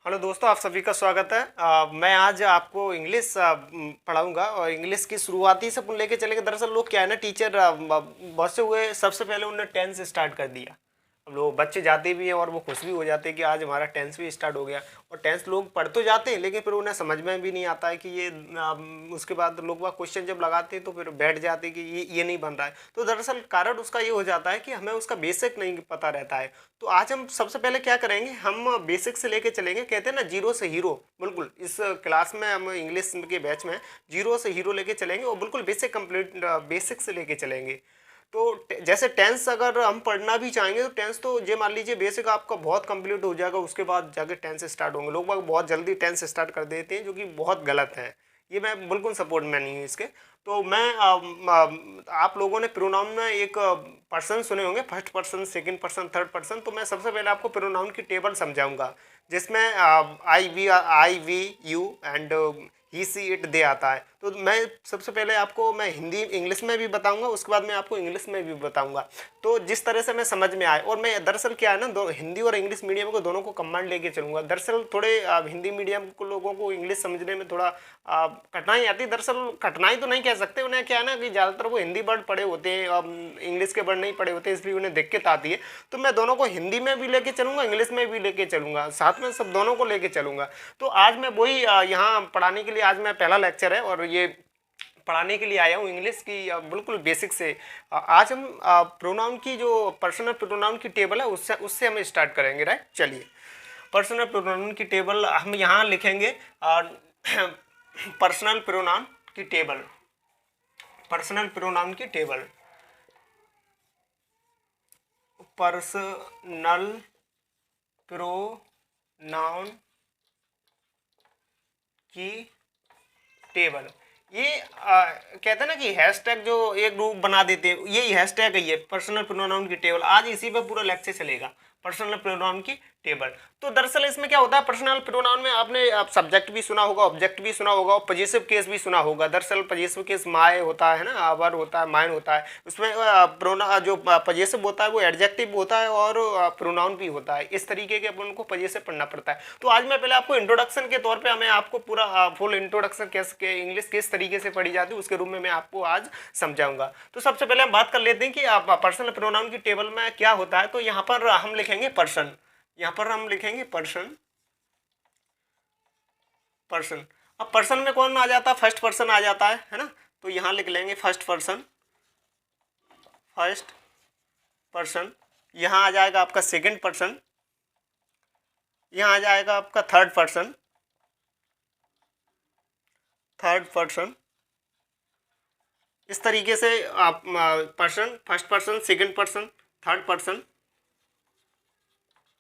Hello दोस्तों, आप सभी का स्वागत है। मैं आज आपको इंग्लिश पढ़ाऊंगा और इंग्लिश की शुरुआती से लेके चलेंगे। दरअसल लोग क्या है ना, टीचर बहुत से हुए, सबसे पहले उन्होंने टेंस स्टार्ट कर दिया। अब लोग बच्चे जाते भी हैं और वो खुश भी हो जाते हैं कि आज हमारा टेंस भी स्टार्ट हो गया। और टेंस लोग पढ़ तो जाते हैं, लेकिन फिर उन्हें समझ में भी नहीं आता है कि ये उसके बाद लोग वह क्वेश्चन जब लगाते हैं तो फिर बैठ जाते हैं कि ये नहीं बन रहा है। तो दरअसल कारण उसका ये हो जाता है कि हमें उसका बेसिक नहीं पता रहता है। तो आज हम सबसे पहले क्या करेंगे, हम बेसिक से लेके चलेंगे। कहते हैं ना, जीरो से हीरो। बिल्कुल इस क्लास में हम इंग्लिश के बैच में जीरो से हीरो लेके चलेंगे और बिल्कुल बेसिक कंप्लीट बेसिक से लेके चलेंगे। तो जैसे टेंस अगर हम पढ़ना भी चाहेंगे तो टेंस तो ये मान लीजिए बेसिक आपका बहुत कंप्लीट हो जाएगा, उसके बाद जाके टेंस स्टार्ट होंगे। लोग बहुत जल्दी टेंस स्टार्ट कर देते हैं, जो कि बहुत गलत है। ये मैं बिल्कुल सपोर्ट में नहीं हूँ इसके। तो मैं आप लोगों ने प्रोनाउन में एक पर्सन सुने होंगे, first person, second person, third person. तो मैं सबसे पहले आपको प्रोनाउन की टेबल समझाऊंगा, जिसमें I we you and he she it they आता है। तो मैं सबसे पहले आपको मैं हिंदी इंग्लिश में भी बताऊंगा, उसके बाद मैं आपको इंग्लिश में भी बताऊंगा। तो जिस तरह से मैं समझ में आए, और मैं दरअसल क्या है ना, हिंदी और इंग्लिश मीडियम को दोनों को कमांड लेके चलूंगा। दरअसल थोड़े हिंदी मीडियम को लोगों को इंग्लिश समझने में थोड़ा कठिनाई आती है। दरअसल कठिनाई तो नहीं कह सकते, उन्हें क्या है ना कि ज़्यादातर वो हिंदी वर्ड पढ़े होते हैं, इंग्लिश के वर्ड नहीं पढ़े होते, इसलिए उन्हें दिक्कत आती है। तो मैं दोनों को हिंदी में भी लेके चलूंगा, इंग्लिश में भी लेके चलूंगा, साथ में सब दोनों को लेके चलूंगा। तो आज मैं वही यहाँ पढ़ाने के लिए, आज मैं पहला लेक्चर है और ये पढ़ाने के लिए आया हूँ इंग्लिश की बिल्कुल बेसिक से। आज हम प्रोनाउन की जो पर्सनल प्रोनाउन की टेबल है उससे उससे हम स्टार्ट करेंगे। राइट, चलिए। पर्सनल प्रोनाउन की टेबल हम यहाँ लिखेंगे। पर्सनल प्रोनाउन की टेबल, पर्सनल प्रोनाउन की टेबल, पर्सनल प्रोनाउन की टेबल। ये कहते हैं ना कि हैशटैग जो एक ग्रुप बना देते हैं, ये हैशटैग है, ये पर्सनल प्रोनाउन की टेबल। आज इसी पे पूरा लेक्चर चलेगा, पर्सनल प्रोनाउन की टेबल। तो दरअसल इसमें क्या होता है, पर्सनल प्रोनाउन में आपने सब्जेक्ट भी सुना होगा, ऑब्जेक्ट भी सुना होगा और पजेसिव केस भी सुना होगा। दरअसल पजेसिव केस माय होता है ना, आवर होता है, माइन होता है। उसमें जो पजेसिव होता है वो एडजेक्टिव होता है और प्रोनाउन भी होता है। इस तरीके के अपन को पजेसिव पढ़ना पड़ता है। तो आज मैं पहले आपको इंट्रोडक्शन के तौर पर मैं आपको पूरा फुल इंट्रोडक्शन कैसे इंग्लिश किस तरीके से पढ़ी जाती है उसके रूप में मैं आपको आज समझाऊंगा। तो सबसे पहले हम बात कर लेते हैं कि आप पर्सनल प्रोनाउन की टेबल में क्या होता है। तो यहाँ पर हम लिखेंगे पर्सन, यहाँ पर हम लिखेंगे पर्सन, पर्सन। अब पर्सन में कौन आ जाता है, फर्स्ट पर्सन आ जाता है ना। तो यहाँ लिख लेंगे फर्स्ट पर्सन, फर्स्ट पर्सन। यहाँ आ जाएगा आपका सेकंड पर्सन, यहाँ आ जाएगा आपका थर्ड पर्सन, थर्ड पर्सन। इस तरीके से आप person, first person, second person, third person,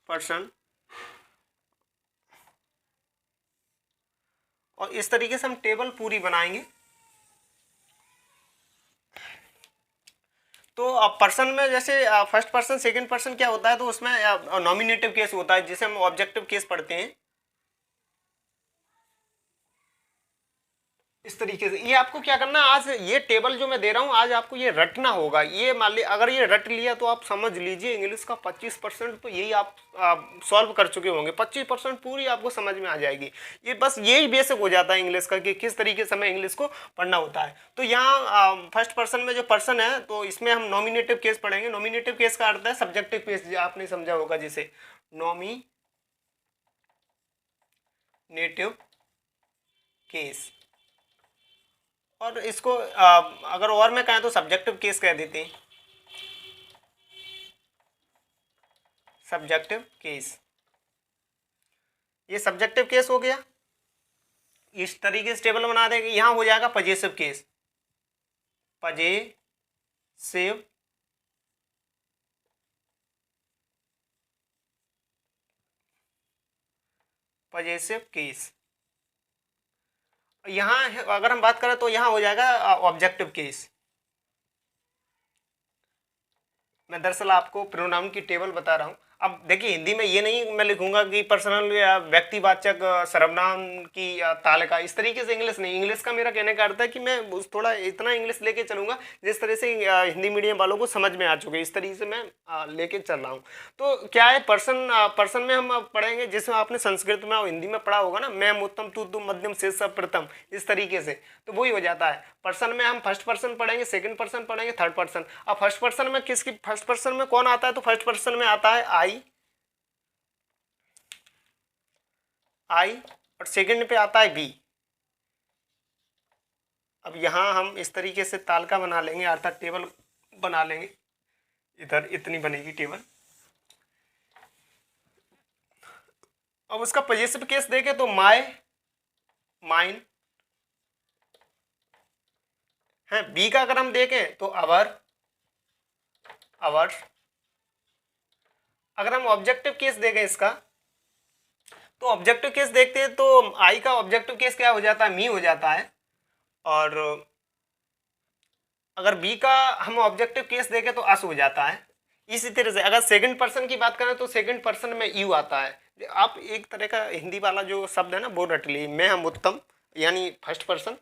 person, और इस तरीके से हम टेबल पूरी बनाएंगे। तो पर्सन में जैसे फर्स्ट पर्सन, सेकंड पर्सन क्या होता है, तो उसमें नॉमिनेटिव केस होता है, जिसे हम ऑब्जेक्टिव केस पढ़ते हैं। इस तरीके से ये आपको क्या करना, आज ये टेबल जो मैं दे रहा हूँ आज आपको ये रटना होगा। ये मान ली अगर ये रट लिया तो आप समझ लीजिए इंग्लिश का 25% तो यही आप सॉल्व कर चुके होंगे। 25% पूरी आपको समझ में आ जाएगी। ये बस यही बेसिक हो जाता है इंग्लिश का कि किस तरीके से हमें इंग्लिश को पढ़ना होता है। तो यहाँ फर्स्ट पर्सन में जो पर्सन है तो इसमें हम नॉमिनेटिव केस पढ़ेंगे। नॉमिनेटिव केस का अर्थ है सब्जेक्टिव केस, आपने समझा होगा जिसे नॉमिनेटिव केस। और इसको अगर और में कहें तो सब्जेक्टिव केस कह देते हैं, सब्जेक्टिव केस। ये सब्जेक्टिव केस हो गया। इस तरीके से टेबल बना देंगे। यहां हो जाएगा possessive case, possessive possessive case. यहां अगर हम बात करें तो यहां हो जाएगा ऑब्जेक्टिव केस। मैं दरअसल आपको प्रोनाउन की टेबल बता रहा हूं। अब देखिए हिंदी में ये नहीं मैं लिखूंगा कि पर्सनल या व्यक्तिवाचक सर्वनाम की तालिका, इस तरीके से इंग्लिश नहीं। इंग्लिश का मेरा कहने का अर्थ है कि मैं थोड़ा इतना इंग्लिश लेके चलूंगा जिस तरह से हिंदी मीडियम वालों को समझ में आ चुके, इस तरीके से मैं लेके चल रहा हूँ। तो क्या है, पर्सन में हम पढ़ेंगे जिसमें आपने संस्कृत में और हिंदी में पढ़ा होगा ना, मैं उत्तम तू तुम मध्यम शेष सब प्रथम, इस तरीके से, तो वही हो जाता है। पर्सन में हम फर्स्ट पर्सन पढ़ेंगे, सेकंड पर्सन पढ़ेंगे, थर्ड पर्सन। अब फर्स्ट पर्सन में किसकी, फर्स्ट पर्सन में कौन आता है, तो फर्स्ट पर्सन में आता है आई और सेकंड पे आता है बी। अब यहां हम इस तरीके से तालिका बना लेंगे, अर्थात टेबल बना लेंगे, इधर इतनी बनेगी टेबल। अब उसका पॉजिटिव केस देखें तो माय, माइन है। बी का अगर हम देखें तो अवर, अवर्स। अगर हम ऑब्जेक्टिव केस देखें इसका, तो ऑब्जेक्टिव केस देखते हैं तो आई का ऑब्जेक्टिव केस क्या हो जाता है, मी हो जाता है। और अगर बी का हम ऑब्जेक्टिव केस देखें तो अस हो जाता है। इसी तरह से अगर सेकंड पर्सन की बात करें तो सेकंड पर्सन में यू आता है। आप एक तरह का हिंदी वाला जो शब्द है ना वो रट ली, मैं हम उत्तम यानी फर्स्ट पर्सन,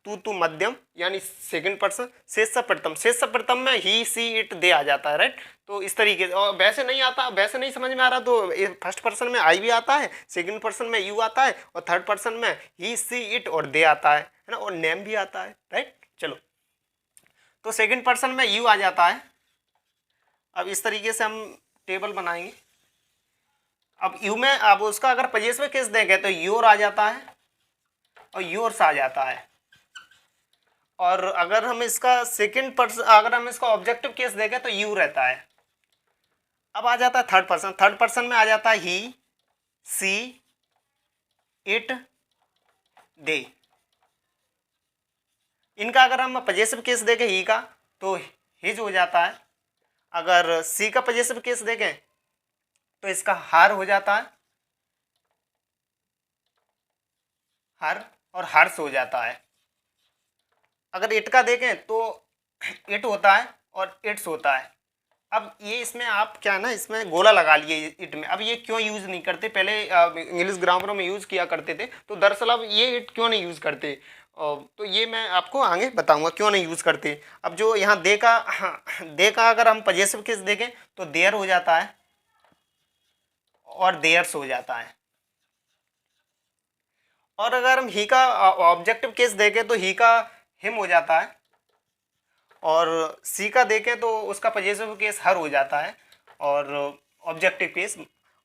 तू मध्यम यानी सेकंड पर्सन, शेष प्रथम, शेष प्रथम में ही सी इट दे आ जाता है, राइट। तो इस तरीके से, और वैसे नहीं आता, वैसे नहीं समझ में आ रहा तो फर्स्ट पर्सन में आई भी आता है, सेकंड पर्सन में यू आता है, और थर्ड पर्सन में ही सी इट और दे आता है ना, और नेम भी आता है, राइट। चलो, तो सेकंड पर्सन में यू आ जाता है। अब इस तरीके से हम टेबल बनाएंगे। अब यू में अब उसका अगर पॉजिटिव केस देंगे तो योर आ जाता है और योर्स आ जाता है। और अगर हम इसका सेकंड पर्सन, अगर हम इसका ऑब्जेक्टिव केस देखें तो यू रहता है। अब आ जाता है थर्ड पर्सन, थर्ड पर्सन में आ जाता है ही, सी, इट, दे। इनका अगर हम पॉजिटिव केस देखें ही का तो हिज हो जाता है। अगर सी का पॉजिटिव केस देखें तो इसका हार हो जाता है, हर, और हर्ष हो जाता है। अगर इट का देखें तो इट होता है और इट्स होता है। अब ये इसमें आप क्या ना, इसमें गोला लगा लिए इट में। अब ये क्यों यूज़ नहीं करते, पहले इंग्लिश ग्रामर में यूज़ किया करते थे, तो दरअसल अब ये इट क्यों नहीं यूज़ करते, तो ये मैं आपको आगे बताऊंगा क्यों नहीं यूज़ करते। अब जो यहाँ दे का, हाँ, दे का अगर हम पॉजिटिव केस देखें तो देयर हो जाता है और देयर्स हो जाता है। और अगर हम ही का ऑब्जेक्टिव केस देखें तो ही का हिम हो जाता है, और सी का देखें तो उसका पॉजिटिव केस हर हो जाता है और ऑब्जेक्टिव केस।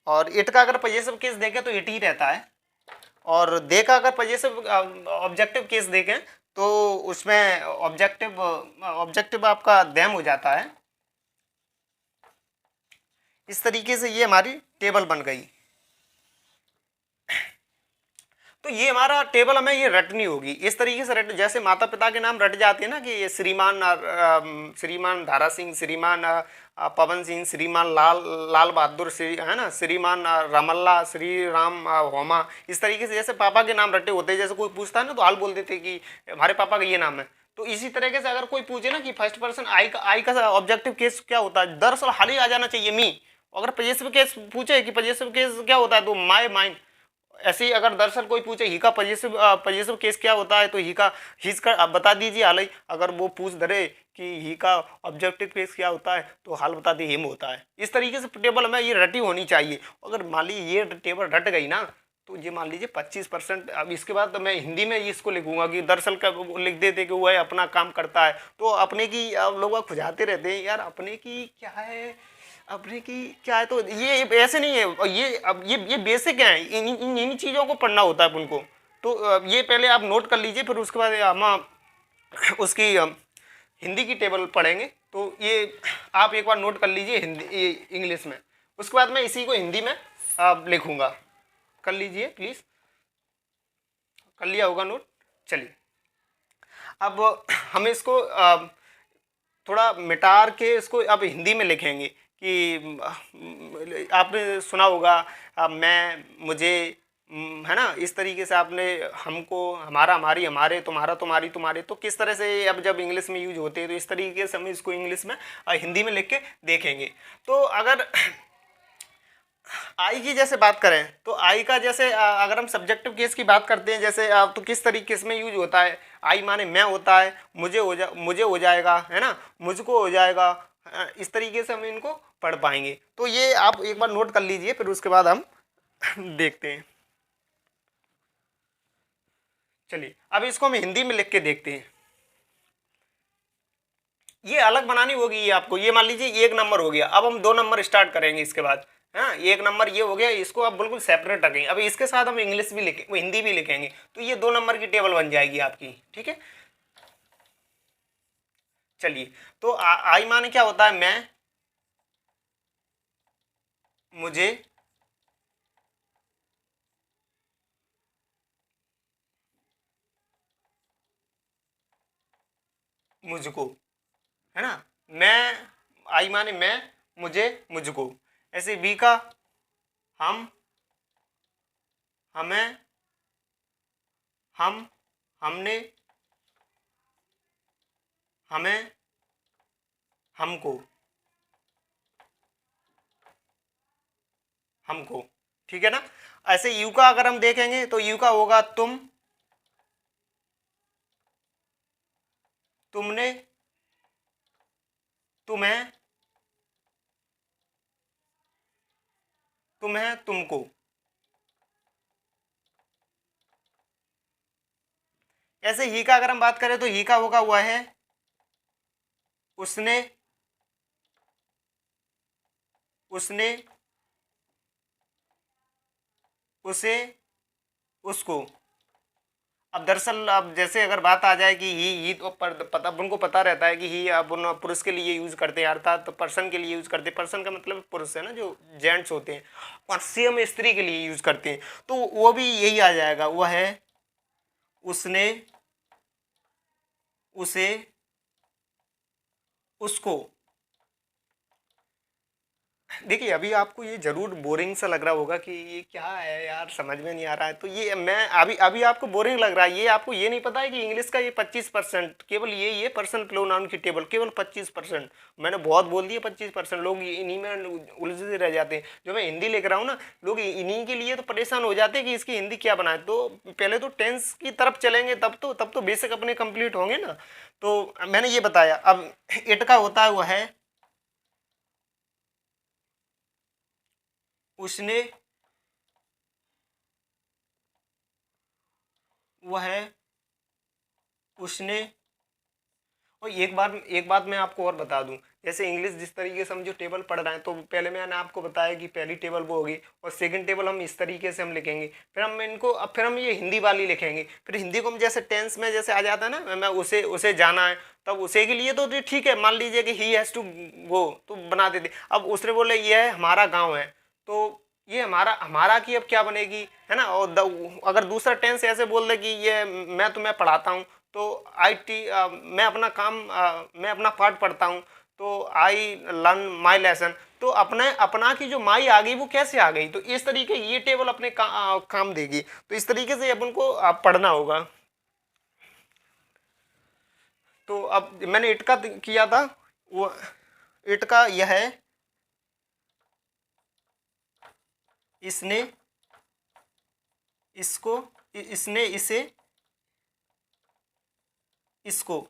और इट का अगर पॉजिटिव केस देखें तो इट ही रहता है। और दे का अगर पॉजिटिव ऑब्जेक्टिव केस देखें तो उसमें ऑब्जेक्टिव आपका देम हो जाता है। इस तरीके से ये हमारी टेबल बन गई। तो ये हमारा टेबल हमें ये रटनी होगी, इस तरीके से रट, जैसे माता पिता के नाम रट जाते हैं ना, कि ये श्रीमान धारा सिंह, श्रीमान पवन सिंह, श्रीमान लाल बहादुर, श्री है ना, श्रीमान रमल्ला, श्री राम होमा, इस तरीके से जैसे पापा के नाम रटे होते हैं। जैसे कोई पूछता है ना तो हाल बोल देते कि हमारे पापा का ये नाम है। तो इसी तरीके से अगर कोई पूछे ना कि फर्स्ट पर्सन आई का ऑब्जेक्टिव केस क्या होता है, दरअसल हाल ही आ जाना चाहिए मी। अगर पॉजिटिव केस पूछे कि पॉजिटिव केस क्या होता है तो माय, माइन। ऐसे ही अगर दरअसल कोई पूछे ही का पॉजिटिव केस क्या होता है तो ही का, हिज का आप बता दीजिए हाल ही। अगर वो पूछ धरे कि ही का ऑब्जेक्टिव केस क्या होता है तो हाल बता दी हिम होता है। इस तरीके से टेबल में ये रटी होनी चाहिए। अगर मान लीजिए ये टेबल रट गई ना तो ये मान लीजिए 25%। अब इसके बाद तो मैं हिंदी में इसको लिखूंगा कि दरअसल का लिख देते कि वो है अपना काम करता है। तो अपने की लोग खुजाते रहते हैं यार, अपने की क्या है, अपने की क्या है, तो ये ऐसे नहीं है। ये अब ये बेसिक है, इन चीज़ों को पढ़ना होता है उनको। तो ये पहले आप नोट कर लीजिए, फिर उसके बाद हम उसकी हिंदी की टेबल पढ़ेंगे। तो ये आप एक बार नोट कर लीजिए हिंदी इंग्लिश में, उसके बाद मैं इसी को हिंदी में लिखूंगा। कर लीजिए प्लीज़, कर लिया होगा नोट। चलिए अब हम इसको थोड़ा मिटार के इसको अब हिंदी में लिखेंगे कि आपने सुना होगा मैं, मुझे, है ना, इस तरीके से आपने हमको, हमारा, हमारी, हमारे, तुम्हारा, तुम्हारी, तुम्हारे। तो किस तरह से अब जब इंग्लिश में यूज होते हैं तो इस तरीके से हम इसको इंग्लिश में हिंदी में लिख के देखेंगे। तो अगर आई की जैसे बात करें तो आई का जैसे अगर हम सब्जेक्टिव केस की बात करते हैं जैसे तो किस तरीके से यूज होता है। आई माने मैं होता है, मुझे हो जाएगा, है ना, मुझको हो जाएगा। इस तरीके से हम इनको पढ़ पाएंगे। तो ये आप एक बार नोट कर लीजिए, फिर उसके बाद हम देखते हैं। चलिए अब इसको हम हिंदी में लिख के देखते हैं। ये अलग बनानी होगी ये आपको। ये मान लीजिए एक नंबर हो गया, अब हम 2 नंबर स्टार्ट करेंगे इसके बाद। हाँ, एक नंबर ये हो गया, इसको आप बिल्कुल सेपरेट रखेंगे। अब इसके साथ हम इंग्लिश भी लिखें, हिंदी भी लिखेंगे, तो ये 2 नंबर की टेबल बन जाएगी आपकी। ठीक है, चलिए। तो आई माने क्या होता है, मैं, मुझे, मुझको, है ना। मैं, आई माने मैं, मुझे, मुझको। ऐसे बी का हम, हमें, हम, हमने, हमें, हमको, हमको। ठीक है ना। ऐसे यू का अगर हम देखेंगे तो यू का होगा तुम, तुमने, तुम्हें, तुम्हें, तुमको। ऐसे ही का अगर हम बात करें तो ही का होगा वह है, उसने, उसने, उसे, उसको। अब दरअसल अब जैसे अगर बात आ जाए कि ही तो पता, उनको पता रहता है कि ही अब उन पुरुष के लिए यूज करते हैं, अर्थात तो पर्सन के लिए यूज करते हैं। पर्सन का मतलब पुरुष है ना, जो जेंट्स होते हैं। और सेम स्त्री के लिए यूज करते हैं, तो वो भी यही आ जाएगा, वह है, उसने, उसे, उसको। देखिए अभी आपको ये जरूर बोरिंग सा लग रहा होगा कि ये क्या है यार, समझ में नहीं आ रहा है। तो ये मैं अभी अभी आपको बोरिंग लग रहा है, ये आपको ये नहीं पता है कि इंग्लिश का ये 25% केवल ये पर्सन प्रोनाउन की टेबल केवल 25%। मैंने बहुत बोल दिया 25%, लोग इन्हीं में उलझे रह जाते हैं। जो मैं हिंदी लिख रहा हूँ ना, लोग इन्हीं के लिए तो परेशान हो जाते हैं कि इसकी हिंदी क्या बनाए। तो पहले तो टेंस की तरफ चलेंगे, तब तो बेसिक अपने कंप्लीट होंगे ना। तो मैंने ये बताया। अब इट का होता है वह है, उसने, वह है, उसने। और एक बात मैं आपको और बता दूं, जैसे इंग्लिश जिस तरीके से हम जो टेबल पढ़ रहे हैं, तो पहले मैंने आपको बताया कि पहली टेबल वो होगी और सेकंड टेबल हम इस तरीके से हम लिखेंगे। फिर हम ये हिंदी वाली लिखेंगे। फिर हिंदी को हम जैसे टेंस में जैसे आ जाता है ना, मैं उसे उसे जाना है, तब उसे के लिए तो ठीक है, मान लीजिए कि ही हैज़ टू गो, तो बना देते। अब उसने बोले ये है हमारा गाँव है, तो ये हमारा हमारा की अब क्या बनेगी, है ना। और अगर दूसरा टेंस ऐसे बोल दे कि ये मैं तुम्हें पढ़ाता हूँ, तो मैं अपना मैं अपना पाठ पढ़ता हूँ, तो आई लर्न माई लेसन। तो अपने अपना की जो माई आ गई वो कैसे आ गई, तो इस तरीके ये टेबल अपने काम देगी। तो इस तरीके से अपन को पढ़ना होगा। तो अब मैंने इट का किया था, वो इट का यह है, इसने, इसको, इसने, इसे, इसको।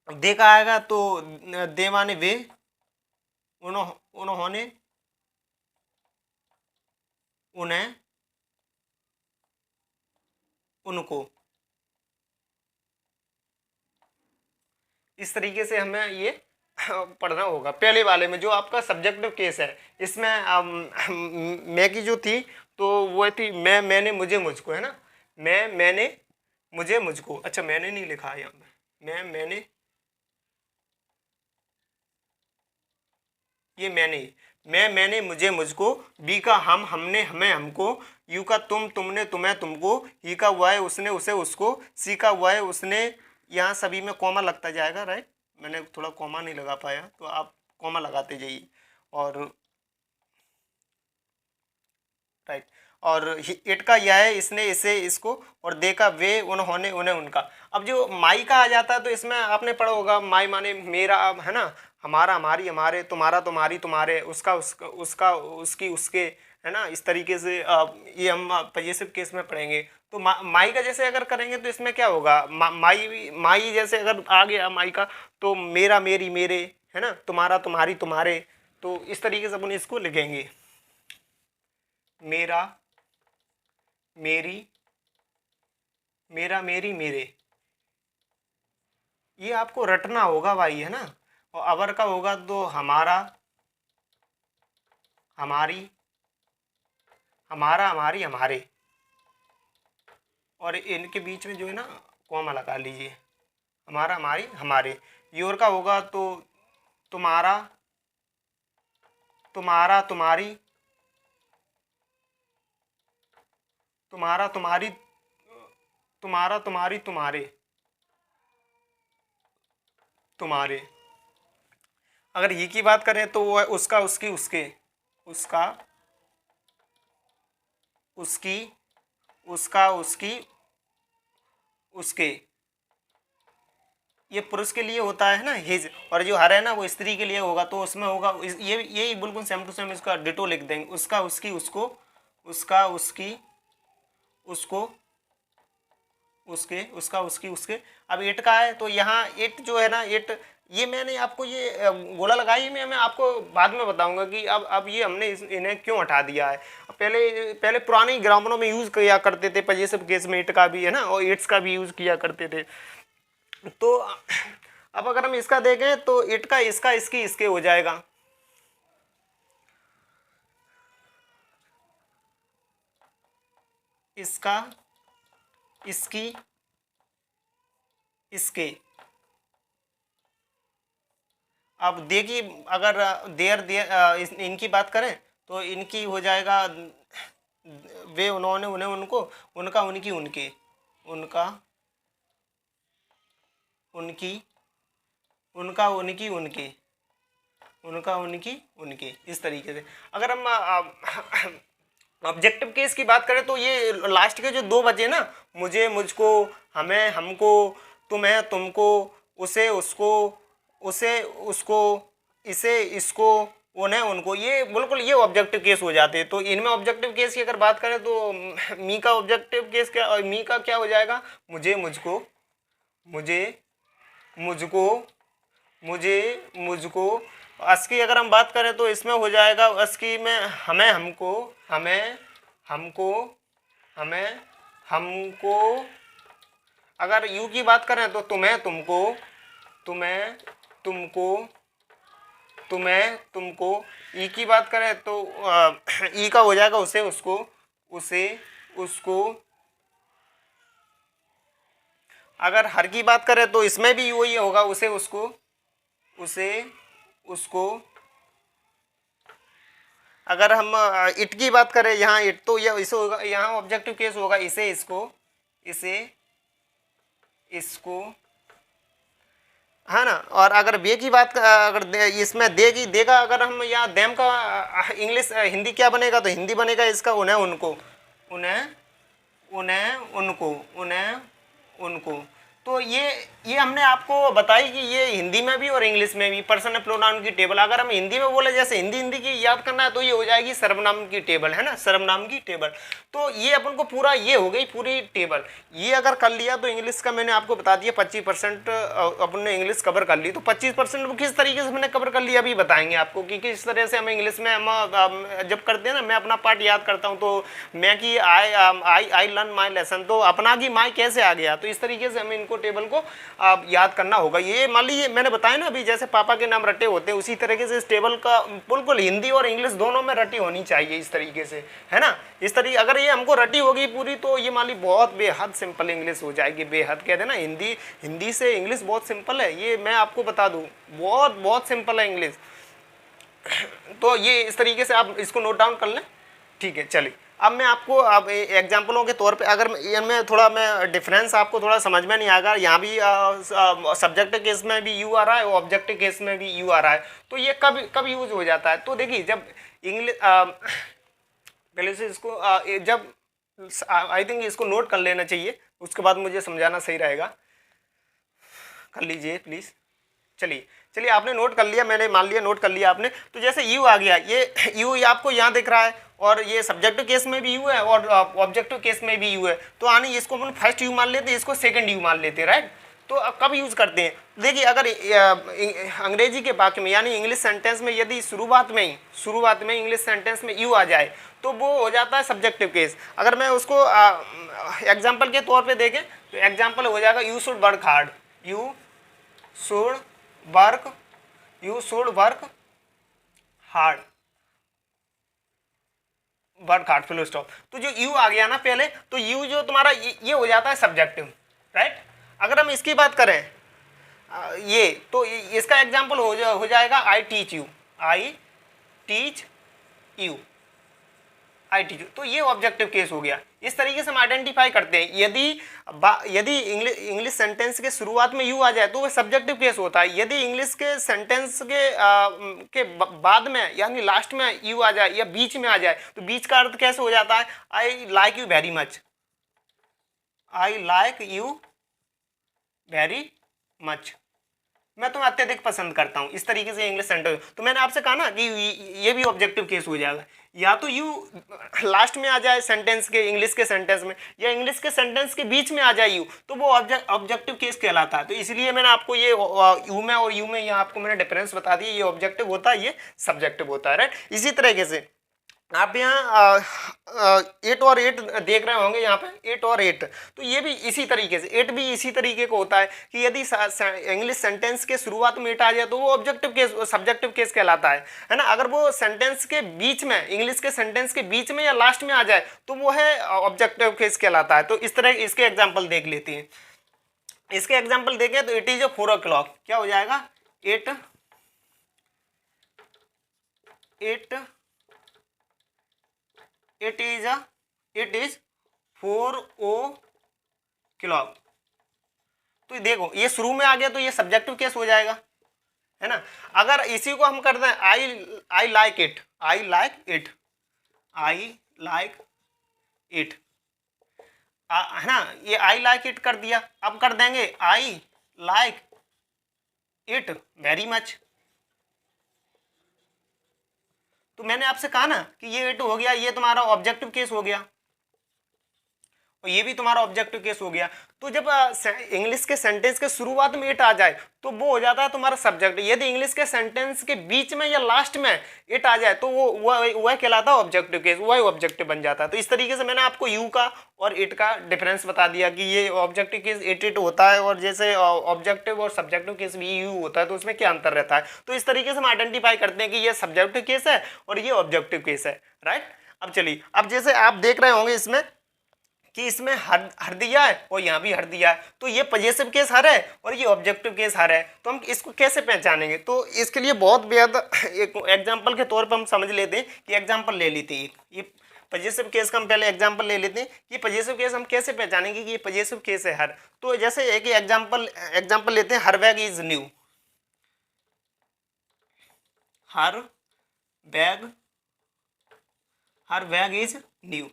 देखा आएगा तो दे माने वे, उन्होंने, उन्हें, उनको। इस तरीके से हमें ये पढ़ना होगा। पहले वाले में जो आपका सब्जेक्टिव केस है, इसमें मैं की जो थी, तो वो थी मैं, मैंने, मुझे, मुझको, है ना। मैंने, मुझे, मुझको। अच्छा मैंने नहीं लिखा है यहाँ पे, मैंने, ये मैंने, मुझे, मुझको। बी का हम, हमने, हमें, हमको। यू का तुम, तुमने, तुम्हें, तुमको। ई का वह, उसने, उसे, उसको। सी का वह, उसने। यहाँ सभी में कॉमा लगता जाएगा, राइट। मैंने थोड़ा कॉमा नहीं लगा पाया, तो आप कॉमा लगाते जाइए। और राइट। और इट का यह है, इसने, इसे, इसको, और दे का वे, उन्होंने, उन्हें, उनका। अब जो माई का आ जाता है तो इसमें आपने पढ़ा होगा, माई माने मेरा, है ना, हमारा, हमारी, हमारे, तुम्हारा, तुम्हारी, तुम्हारे, उसका, उसका, उसका, उसकी, उसके, है ना। इस तरीके से ये हम पजेसिव केस में पढ़ेंगे। तो माई का जैसे अगर करेंगे तो इसमें क्या होगा, माई, माई जैसे अगर आ गया माई का, तो मेरा, मेरी, मेरे, है ना, तुम्हारा, तुम्हारी, तुम्हारे। तो इस तरीके से अपन इसको लिखेंगे, मेरा, मेरी, मेरा, मेरी, मेरे। ये आपको रटना होगा भाई, है ना। और अवर का होगा तो हमारा, हमारी, हमारा, हमारी, हमारे, और इनके बीच में जो है ना कॉमा लगा लीजिए, हमारा, हमारी, हमारे। योर का होगा तो तुम्हारा, तुम्हारा, तुम्हारी, तुम्हारा, तुम्हारी, तुम्हारा, तुम्हारी, तुम्हारे, तुम्हारे। अगर ये की बात करें तो वो है उसका, उसकी, उसके, उसका, उसकी, उसका, उसकी, उसके। ये पुरुष के लिए होता है ना हिज, और जो हर है ना वो स्त्री के लिए होगा, तो उसमें होगा ये बिल्कुल सेम टू सेम इसका डिटो लिख देंगे, उसका, उसकी, उसको, उसका, उसकी, उसको, उसके, उसका, उसकी, उसके। अब इट का है तो यहाँ इट जो है ना, इट, ये मैंने आपको ये गोला लगाई, मैं आपको बाद में बताऊंगा कि अब ये हमने इन्हें क्यों हटा दिया है। पहले पहले पुरानी ग्रामरों में यूज किया करते थे, पजेसिव केस में इट का भी, है ना, और इट्स का भी यूज किया करते थे। तो अब अगर हम इसका देखें तो इट का, इसका, इसकी, इसके हो जाएगा। इसका, इसकी, इसके। अब देखिए, अगर देर देर इनकी बात करें तो इनकी हो जाएगा वे, उन्होंने, उन्हें, उनको, उनका, उनकी, उनके, उनका, उनकी, उनका, उनकी, उनके, उनका, उनकी, उनके। इस तरीके से अगर हम ऑब्जेक्टिव केस की बात करें तो ये लास्ट के जो दो बचे ना, मुझे, मुझको, हमें, हमको, तुम्हें, तुमको, उसे, उसको, उसे, उसको, इसे, इसको, उन्हें, उनको, ये बिल्कुल ये ऑब्जेक्टिव केस हो जाते हैं। तो इनमें ऑब्जेक्टिव केस की अगर बात करें तो मी का ऑब्जेक्टिव केस क्या, मी का क्या हो जाएगा, मुझे, मुझको, मुझे, मुझको, मुझे, मुझको। अस की अगर हम बात करें तो इसमें हो जाएगा, अस की में हमें, हमको, हमें, हमको, हमें, हमको। अगर यू की बात करें तो तुम्हें, तुमको, तुम्हें, तुमको, तुम्हें, तुमको। ई की बात करें तो ई का हो जाएगा उसे, उसको, उसे, उसको। अगर हर की बात करें तो इसमें भी वही होगा, उसे, उसको, उसे, उसको। अगर हम इट की बात करें, यहाँ इट तो यह इसे होगा, यहाँ ऑब्जेक्टिव केस होगा, इसे, इसको, इसे, इसको, है ना। और अगर बे की बात अगर इसमें देगी, देगा, अगर हम यहाँ देम का इंग्लिश हिंदी क्या बनेगा, तो हिंदी बनेगा इसका उन्हें, उनको, उन्हें, उन्हें, उनको, उन्हें, उनको। तो ये हमने आपको बताई कि ये हिंदी में भी और इंग्लिश में भी पर्सनल प्रोनाउन की टेबल। अगर हम हिंदी में बोले, जैसे हिंदी हिंदी की याद करना है तो ये हो जाएगी सर्वनाम की टेबल, है ना, सर्वनाम की टेबल। तो ये अपन को पूरा ये हो गई पूरी टेबल। ये अगर कर लिया तो इंग्लिश का मैंने आपको बता दिया 25% अपन ने इंग्लिश कवर कर ली। तो 25% किस तरीके से मैंने कवर कर लिया अभी बताएंगे आपको कि किस तरह से हम इंग्लिश में हम जब करते हैं ना, मैं अपना पार्ट याद करता हूँ तो मैं कि आई लर्न माई लेसन, तो अपना की माई कैसे आ गया। तो इस तरीके से हमें इनको टेबल को याद करना होगा। ये मान लीजिए मैंने बताया ना अभी, जैसे पापा के नाम रटे होते हैं उसी तरीके से इस टेबल का बिल्कुल हिंदी और इंग्लिश दोनों में रटी होनी चाहिए इस तरीके से, है ना। इस तरीके अगर ये हमको रटी होगी पूरी तो ये मान ली बहुत बेहद सिंपल इंग्लिश हो जाएगी। बेहद कहते हैं ना, हिंदी से इंग्लिश बहुत सिंपल है, ये मैं आपको बता दूं, बहुत बहुत सिंपल है इंग्लिश। तो ये इस तरीके से आप इसको नोट डाउन कर लें, ठीक है। चलिए अब मैं आपको अब एग्जाम्पलों के तौर पे अगर इनमें थोड़ा मैं डिफरेंस आपको थोड़ा समझ में नहीं आएगा, यहाँ भी सब्जेक्ट केस में भी यू आ रहा है और ऑब्जेक्टिव केस में भी यू आ रहा है, तो ये कब कब यूज हो जाता है। तो देखिए जब इंग्लिश पहले से इसको जब आई थिंक इसको नोट कर लेना चाहिए, उसके बाद मुझे समझाना सही रहेगा। कर लीजिए प्लीज़। चलिए चलिए, आपने नोट कर लिया, मैंने मान लिया नोट कर लिया आपने। तो जैसे यू आ गया, ये यू आपको यहाँ दिख रहा है, और ये सब्जेक्टिव केस में भी यू है और ऑब्जेक्टिव केस में भी यू है। तो आने इसको अपन फर्स्ट यू मान लेते हैं, इसको सेकंड यू मान लेते हैं, राइट। तो अब कब यूज करते हैं, देखिए अगर अंग्रेजी के वाक्य में यानी इंग्लिश सेंटेंस में यदि शुरुआत में इंग्लिश सेंटेंस में यू आ जाए तो वो हो जाता है सब्जेक्टिव केस। अगर मैं उसको एग्जाम्पल के तौर पर देखें तो एग्जाम्पल हो जाएगा you should work hard, you should work, you should work hard, work hard full stop. तो जो यू आ गया ना पहले, तो यू जो तुम्हारा ये हो जाता है सब्जेक्टिव, राइट। अगर हम इसकी बात करें ये, तो इसका एग्जाम्पल हो जाएगा I teach you, I teach you, I teach you. तो ये ऑब्जेक्टिव केस हो गया। इस तरीके से हम आइडेंटिफाई करते हैं। यदि इंग्लिश सेंटेंस के शुरुआत में यू आ जाए तो वह सब्जेक्टिव केस होता है। यदि इंग्लिश के सेंटेंस के बाद में यानी लास्ट में यू आ जाए या बीच में आ जाए तो बीच का अर्थ कैसे हो जाता है, I like you very much, I like you very much, मैं तुम्हें अत्यधिक पसंद करता हूं। इस तरीके से इंग्लिश सेंटेंस। तो मैंने आपसे कहा ना कि ये भी ऑब्जेक्टिव केस हो जाएगा। या तो यू लास्ट में आ जाए सेंटेंस के, इंग्लिश के सेंटेंस में, या इंग्लिश के सेंटेंस के बीच में आ जाए यू, तो वो ऑब्जेक्टिव केस कहलाता है। तो इसलिए मैंने आपको ये यू में और यू में यहाँ आपको मैंने डिफरेंस बता दिया। ये ऑब्जेक्टिव होता है, ये सब्जेक्टिव होता है, राइट। इसी तरीके से आप यहाँ 8 और 8 देख रहे होंगे, यहाँ पे 8 और 8। तो ये भी इसी तरीके से, 8 भी इसी तरीके को होता है कि यदि इंग्लिश सेंटेंस के शुरुआत में 8 आ जाए तो वो ऑब्जेक्टिव केस, सब्जेक्टिव केस कहलाता है ना। अगर वो सेंटेंस के बीच में, इंग्लिश के सेंटेंस के बीच में या लास्ट में आ जाए तो वो है ऑब्जेक्टिव केस कहलाता है। तो इस तरह इसके एग्जाम्पल देख लेते हैं। इसके एग्जाम्पल देखें तो इट इज 4 o'clock, क्या हो जाएगा, इट इज 4 o'clock। तो देखो ये शुरू में आ गया तो ये सब्जेक्टिव केस हो जाएगा, है ना। अगर इसी को हम करते हैं I like it, I like it, I like it, है ना। ये आई लाइक इट कर दिया। अब कर देंगे I like it very much. तो मैंने आपसे कहा ना कि ये इट हो गया, ये तुम्हारा ऑब्जेक्टिव केस हो गया और ये भी तुम्हारा ऑब्जेक्टिव केस हो गया। तो जब इंग्लिश के सेंटेंस के शुरुआत में इट आ जाए तो वो हो जाता है तुम्हारा सब्जेक्ट। यदि इंग्लिश के सेंटेंस के बीच में या लास्ट में इट आ जाए तो वह कहलाता है ऑब्जेक्टिव केस, वह ऑब्जेक्टिव बन जाता है। तो इस तरीके से मैंने आपको यू का और इट का डिफरेंस बता दिया कि ये ऑब्जेक्टिव केस इट होता है और जैसे ऑब्जेक्टिव और सब्जेक्टिव केस भी यू होता है, तो उसमें क्या अंतर रहता है। तो इस तरीके से हम आइडेंटिफाई करते हैं कि ये सब्जेक्टिव केस है और ये ऑब्जेक्टिव केस है, राइट। अब चलिए, अब जैसे आप देख रहे होंगे इसमें कि इसमें हर दिया है और यहाँ भी हर दिया है, तो ये पजेसिव केस हर है और ये ऑब्जेक्टिव केस हर है। तो हम इसको कैसे पहचानेंगे, तो इसके लिए बहुत बेहद एक एग्जांपल के तौर पर हम समझ लेते हैं कि एग्जांपल ले लेते हैं। ये पजेसिव केस का हम पहले एग्जांपल ले लेते हैं कि पजेसिव केस हम कैसे पहचानेंगे कि ये पजेसिव केस है हर। तो जैसे एक एग्जाम्पल लेते हैं, her bag is new, her bag is new.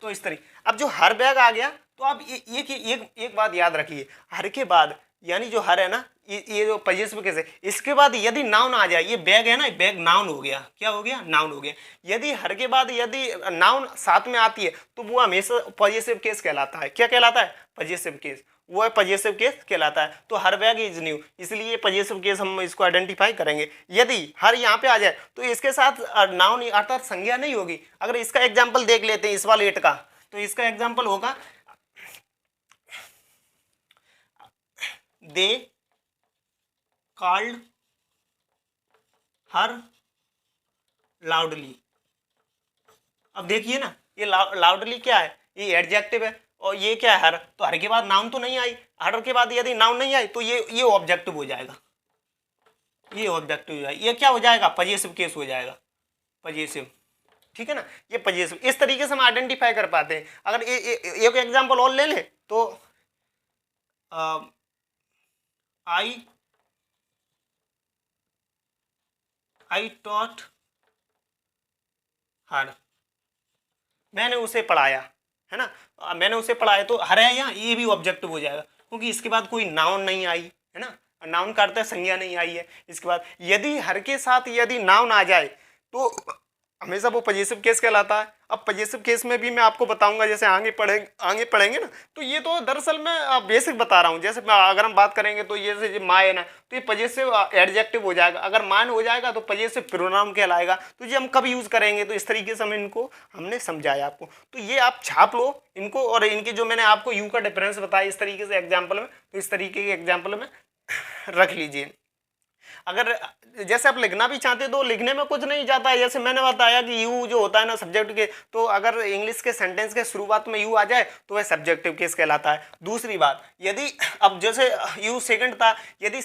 तो इस तरीके, अब जो हर बैग आ गया तो आप एक बात याद रखिए, हर के बाद यानी जो हर है ना, ये जो पजेसिव केस है, इसके बाद यदि नाउन आ जाए, ये बैग है ना, बैग नाउन हो गया, क्या हो गया, नाउन हो गया। यदि हर के बाद यदि नाउन साथ में आती है तो वो हमेशा पजेसिव केस कहलाता है। क्या कहलाता है, पजेसिव केस, वो है पजेसिव केस कहलाता है। तो हर बैग इज न्यू, इसलिए पजेसिव केस हम इसको आइडेंटिफाई करेंगे। यदि हर यहाँ पे आ जाए तो इसके साथ नाउन अर्थात संज्ञा नहीं होगी। अगर इसका एग्जाम्पल देख लेते हैं इस वाले इट का, तो इसका एग्जाम्पल होगा दे कॉल्ड हर लाउडली। अब देखिए ना, ये लाउडली क्या है, ये एडजेक्टिव है और ये क्या है, हर। तो हर के बाद नाउन तो नहीं आई, हर के बाद यदि नाउन नहीं आई तो ये ऑब्जेक्टिव हो जाएगा, ये ऑब्जेक्टिव हो जाएगा। ये क्या हो जाएगा, पजेसिव केस हो जाएगा, पजेसिव, ठीक है ना। ये पजेसिव, इस तरीके से हम आइडेंटिफाई कर पाते हैं। अगर एक एग्जांपल और ले ले तो आई टॉट हर, मैंने उसे पढ़ाया, है ना। मैंने उसे पढ़ाया तो हर है यहाँ, ये भी ऑब्जेक्टिव हो जाएगा क्योंकि इसके बाद कोई नाउन नहीं आई, है ना। नाउन का अर्थ है संज्ञा नहीं आई है। इसके बाद यदि हर के साथ यदि नाउन आ जाए तो हमेशा वो पजेसिव केस कहलाता है। अब पजेसिव केस में भी मैं आपको बताऊंगा, जैसे आगे पढ़ेंगे ना, तो ये तो दरअसल मैं बेसिक बता रहा हूँ। जैसे अगर हम बात करेंगे तो ये जैसे माय है ना, तो ये पजेसिव एडजेक्टिव हो जाएगा। अगर मान हो जाएगा तो पजेसिव प्रोनाउन कहलाएगा। तो ये हम कब यूज करेंगे, तो इस तरीके से हमने समझाया आपको। तो ये आप छाप लो इनको, और इनके जो मैंने आपको यू का डिफरेंस बताया इस तरीके से एग्जाम्पल में, तो इस तरीके के एग्जाम्पल में रख लीजिए। अगर जैसे आप लिखना भी चाहते तो लिखने में कुछ नहीं जाता है। जैसे मैंने बताया कि यू जो होता है ना सब्जेक्ट के, तो अगर इंग्लिश के सेंटेंस के शुरुआत में यू आ जाए तो वह सब्जेक्टिव केस कहलाता है। दूसरी बात, यदि अब जैसे यू सेकंड था, यदि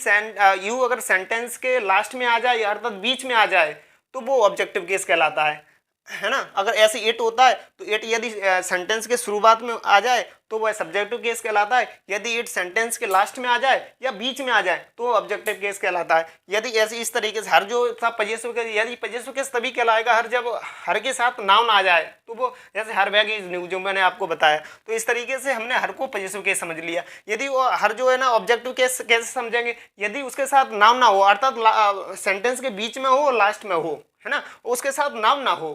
यू अगर सेंटेंस के लास्ट में आ जाए अर्थात बीच में आ जाए तो वो ऑब्जेक्टिव केस कहलाता है ना। अगर ऐसे इट होता है तो इट यदि सेंटेंस के शुरुआत में आ जाए तो वह सब्जेक्टिव केस कहलाता है। यदि इट सेंटेंस के लास्ट में आ जाए या बीच में आ जाए तो ऑब्जेक्टिव केस कहलाता है। यदि ऐसे इस तरीके से हर जो था पजेसिव केस, यदि पजेसिव केस तभी कहलाएगा हर जब हर के साथ नाउन आ जाए, तो वो जैसे हर बैग इज न्यू जो मैंने आपको बताया, तो इस तरीके से हमने हर को पजेसिव केस समझ लिया। यदि वो हर जो है ना ऑब्जेक्टिव केस कैसे समझेंगे, यदि उसके साथ नाउन ना हो अर्थात सेंटेंस के बीच में हो लास्ट में हो, है ना, उसके साथ नाउन ना हो,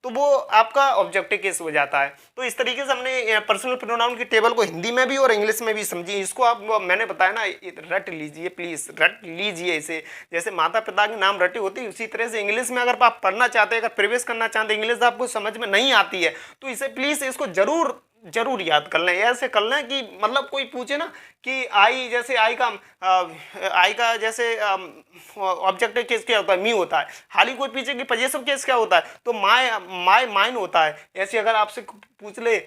तो वो आपका ऑब्जेक्टिव केस हो जाता है। तो इस तरीके से हमने पर्सनल प्रोनाउन की टेबल को हिंदी में भी और इंग्लिश में भी समझी। इसको आप मैंने बताया ना, रट लीजिए प्लीज, रट लीजिए इसे। जैसे माता पिता के नाम रटे होती है उसी तरह से इंग्लिश में अगर आप पढ़ना चाहते हैं, अगर प्रवेश करना चाहते हैं, इंग्लिश आपको समझ में नहीं आती है तो इसे प्लीज इसको जरूर याद कर लें। ऐसे कर लें कि मतलब कोई पूछे ना कि आई, जैसे आई का जैसे ऑब्जेक्टिव केस क्या होता है, मी होता है। हाल ही कोई पूछे कि पजेसिव केस क्या होता है, तो माइन होता है। ऐसे अगर आपसे पूछ ले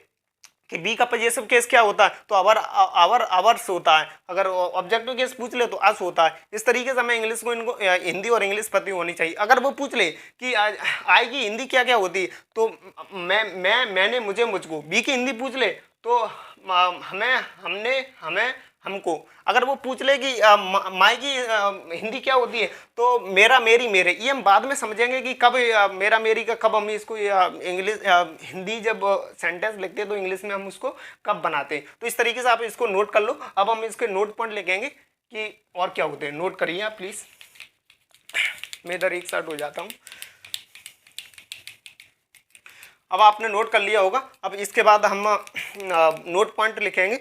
कि बी का पजेसिव केस क्या होता है, तो अवर्स होता है। अगर ऑब्जेक्टिव केस पूछ ले तो अस होता है। इस तरीके से हमें इंग्लिश को इनको हिंदी और इंग्लिश पता होनी चाहिए। अगर वो पूछ ले कि आई की हिंदी क्या क्या होती है, तो मैंने, मुझे, मुझको। बी की हिंदी पूछ ले तो हमें, हमने, हमें, हमको। अगर वो पूछ ले कि माई की हिंदी क्या होती है, तो मेरा, मेरी, मेरे। ये हम बाद में समझेंगे कि कब मेरा मेरी का कब हम इसको इंग्लिश हिंदी जब सेंटेंस लिखते हैं तो इंग्लिश में हम उसको कब बनाते हैं। तो इस तरीके से आप इसको नोट कर लो। अब हम इसके नोट पॉइंट लिखेंगे कि और क्या होते हैं। नोट करिए आप प्लीज, मैं इधर एक साइड हो जाता हूँ। अब आपने नोट कर लिया होगा। अब इसके बाद हम नोट पॉइंट लिखेंगे।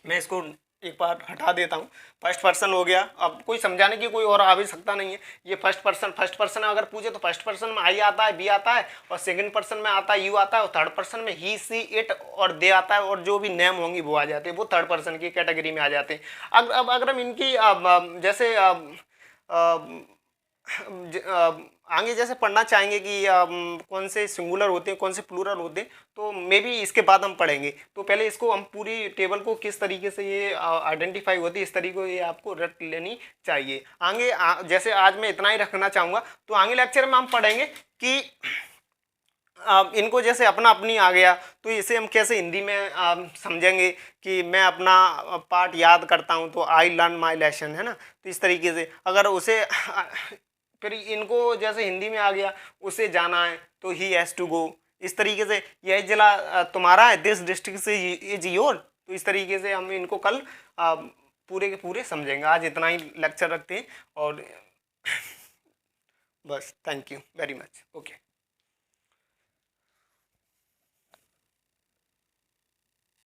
मैं इसको एक बार हटा देता हूँ। फर्स्ट पर्सन हो गया। अब कोई समझाने की कोई और आवश्यकता नहीं है। ये फर्स्ट पर्सन अगर पूछे तो फर्स्ट पर्सन में आई आता है, बी आता है, और सेकंड पर्सन में आता है यू आता है, और थर्ड पर्सन में ही, सी, इट और दे आता है, और जो भी नेम होंगी वो आ जाते हैं, वो थर्ड पर्सन की कैटेगरी में आ जाते हैं। अब अगर हम इनकी जैसे आगे जैसे पढ़ना चाहेंगे कि कौन से सिंगुलर होते हैं, कौन से प्लूरल होते हैं, तो मे बी इसके बाद हम पढ़ेंगे। तो पहले इसको हम पूरी टेबल को किस तरीके से ये आइडेंटिफाई होती है, इस तरीके को ये आपको रट लेनी चाहिए। आगे जैसे आज मैं इतना ही रखना चाहूँगा, तो आगे लेक्चर में हम पढ़ेंगे कि इनको जैसे अपना अपनी आ गया तो इसे हम कैसे हिंदी में समझेंगे कि मैं अपना पार्ट याद करता हूँ तो आई लर्न माई लेसन, है ना। तो इस तरीके से अगर उसे फिर इनको जैसे हिंदी में आ गया, उसे जाना है तो ही हैज़ टू गो। इस तरीके से यह जिला तुम्हारा है, दिस डिस्ट्रिक्ट से इज योर। तो इस तरीके से हम इनको कल पूरे के पूरे समझेंगे। आज इतना ही लेक्चर रखते हैं और बस। Thank you very much. Okay.